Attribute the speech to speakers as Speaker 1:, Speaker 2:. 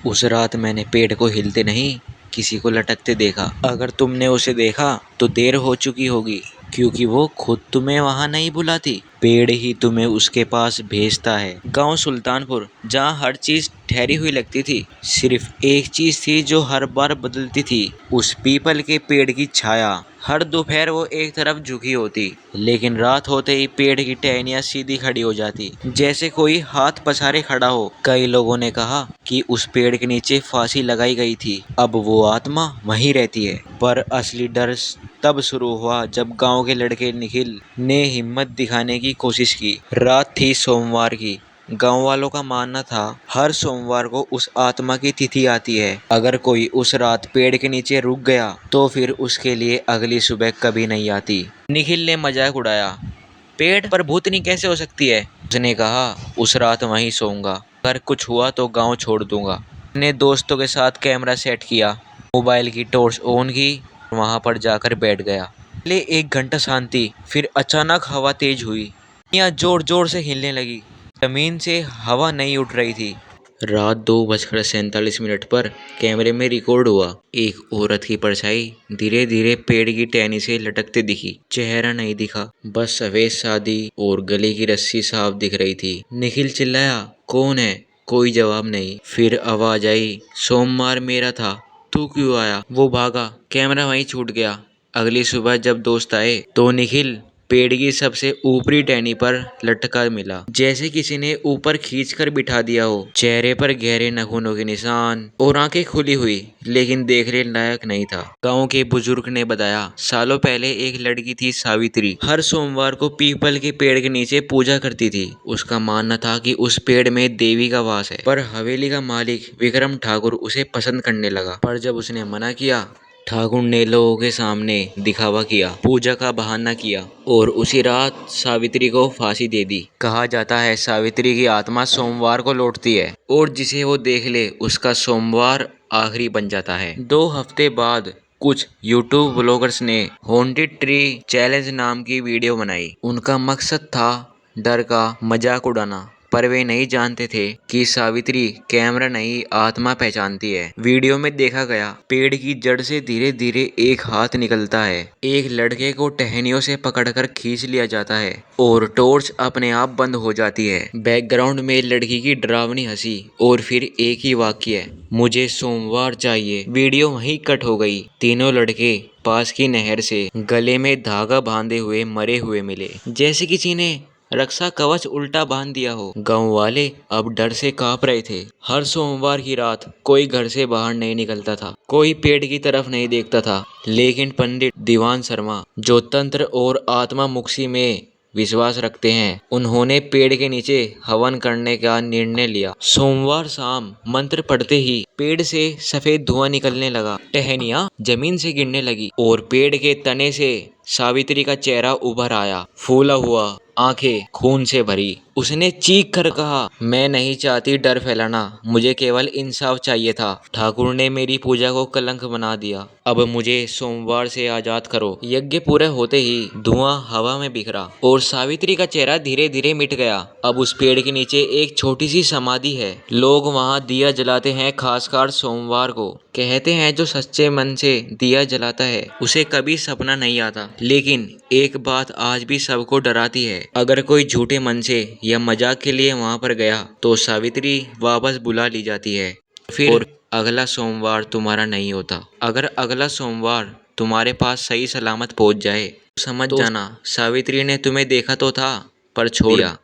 Speaker 1: उस रात मैंने पेड़ को हिलते नहीं, किसी को लटकते देखा। अगर तुमने उसे देखा तो देर हो चुकी होगी, क्योंकि वो खुद तुम्हें वहां नहीं बुलाती, पेड़ ही तुम्हें उसके पास भेजता है। गांव सुल्तानपुर, जहां हर चीज ठहरी हुई लगती थी, सिर्फ एक चीज थी जो हर बार बदलती थी, उस पीपल के पेड़ की छाया। हर दोपहर वो एक तरफ झुकी होती, लेकिन रात होते ही पेड़ की टहनियां सीधी खड़ी हो जाती, जैसे कोई हाथ पसारे खड़ा हो। कई लोगों ने कहा कि उस पेड़ के नीचे फांसी लगाई गई थी, अब वो आत्मा वहीं रहती है। पर असली डर तब शुरू हुआ जब गांव के लड़के निखिल ने हिम्मत दिखाने की कोशिश की। रात थी सोमवार की। गांव वालों का मानना था हर सोमवार को उस आत्मा की तिथि आती है। अगर कोई उस रात पेड़ के नीचे रुक गया तो फिर उसके लिए अगली सुबह कभी नहीं आती। निखिल ने मजाक उड़ाया, पेड़ पर भूतनी कैसे हो सकती है? उसने कहा, उस रात वहीं सोऊंगा, अगर कुछ हुआ तो गांव छोड़ दूंगा। अपने दोस्तों के साथ कैमरा सेट किया, मोबाइल की टॉर्च ऑन की, वहां पर जाकर बैठ गया। पहले 1 घंटा शांति, फिर अचानक हवा तेज हुई, दुनिया जोर जोर से हिलने लगी, जमीन से हवा नहीं उठ रही थी। रात 2:47 पर कैमरे में रिकॉर्ड हुआ, एक औरत की परछाई धीरे धीरे पेड़ की टहनी से लटकते दिखी। चेहरा नहीं दिखा, बस सफेद शादी और गले की रस्सी साफ दिख रही थी। निखिल चिल्लाया, कौन है? कोई जवाब नहीं। फिर आवाज आई, सोमवार मेरा था, तू क्यों आया? वो भागा, कैमरा वहीं छूट गया। अगली सुबह जब दोस्त आए तो निखिल पेड़ की सबसे ऊपरी टहनी पर लटका मिला, जैसे किसी ने ऊपर खींचकर बिठा दिया हो। चेहरे पर गहरे नाखूनों के निशान और आंखें खुली हुई, लेकिन देखने लायक नहीं था। गांव के बुजुर्ग ने बताया, सालों पहले एक लड़की थी सावित्री, हर सोमवार को पीपल के पेड़ के नीचे पूजा करती थी। उसका मानना था कि उस पेड़ में देवी का वास है। पर हवेली का मालिक विक्रम ठाकुर उसे पसंद करने लगा। पर जब उसने मना किया, ठाकुर ने लोगों के सामने दिखावा किया, पूजा का बहाना किया और उसी रात सावित्री को फांसी दे दी। कहा जाता है सावित्री की आत्मा सोमवार को लौटती है और जिसे वो देख ले उसका सोमवार आखिरी बन जाता है। 2 हफ्ते बाद कुछ यूट्यूब ब्लॉगर्स ने हॉन्टेड ट्री चैलेंज नाम की वीडियो बनाई। उनका मकसद था डर का मजाक उड़ाना, पर वे नहीं जानते थे कि सावित्री कैमरा नहीं आत्मा पहचानती है। वीडियो में देखा गया, पेड़ की जड़ से धीरे धीरे एक हाथ निकलता है, एक लड़के को टहनियों से पकड़कर खींच लिया जाता है और टॉर्च अपने आप बंद हो जाती है। बैकग्राउंड में लड़की की डरावनी हंसी और फिर एक ही वाक्य, मुझे सोमवार चाहिए। वीडियो वहीं कट हो गई। तीनों लड़के पास की नहर से गले में धागा बांधे हुए मरे हुए मिले, जैसे किसी ने रक्षा कवच उल्टा बांध दिया हो। गांव वाले अब डर से कांप रहे थे। हर सोमवार की रात कोई घर से बाहर नहीं निकलता था, कोई पेड़ की तरफ नहीं देखता था। लेकिन पंडित दीवान शर्मा, जो तंत्र और आत्मा मुक्ति में विश्वास रखते हैं, उन्होंने पेड़ के नीचे हवन करने का निर्णय लिया। सोमवार शाम मंत्र पढ़ते ही पेड़ से सफेद धुआं निकलने लगा, टहनियां जमीन से गिरने लगी और पेड़ के तने से सावित्री का चेहरा उभर आया, फूला हुआ, आंखें खून से भरी। उसने चीख कर कहा, मैं नहीं चाहती डर फैलाना, मुझे केवल इंसाफ चाहिए था। ठाकुर ने मेरी पूजा को कलंक बना दिया, अब मुझे सोमवार से आजाद करो। यज्ञ पूरे होते ही धुआं हवा में बिखरा और सावित्री का चेहरा धीरे धीरे मिट गया। अब उस पेड़ के नीचे एक छोटी सी समाधि है। लोग वहां दिया जलाते हैं, खासकर सोमवार को। कहते हैं जो सच्चे मन से दिया जलाता है उसे कभी सपना नहीं आता। लेकिन एक बात आज भी सबको डराती है, अगर कोई झूठे मन से या मजाक के लिए वहां पर गया तो सावित्री वापस बुला ली जाती है, फिर अगला सोमवार तुम्हारा नहीं होता। अगर अगला सोमवार तुम्हारे पास सही सलामत पहुंच जाए तो समझ जाना सावित्री ने तुम्हें देखा तो था, पर छोड़ दिया।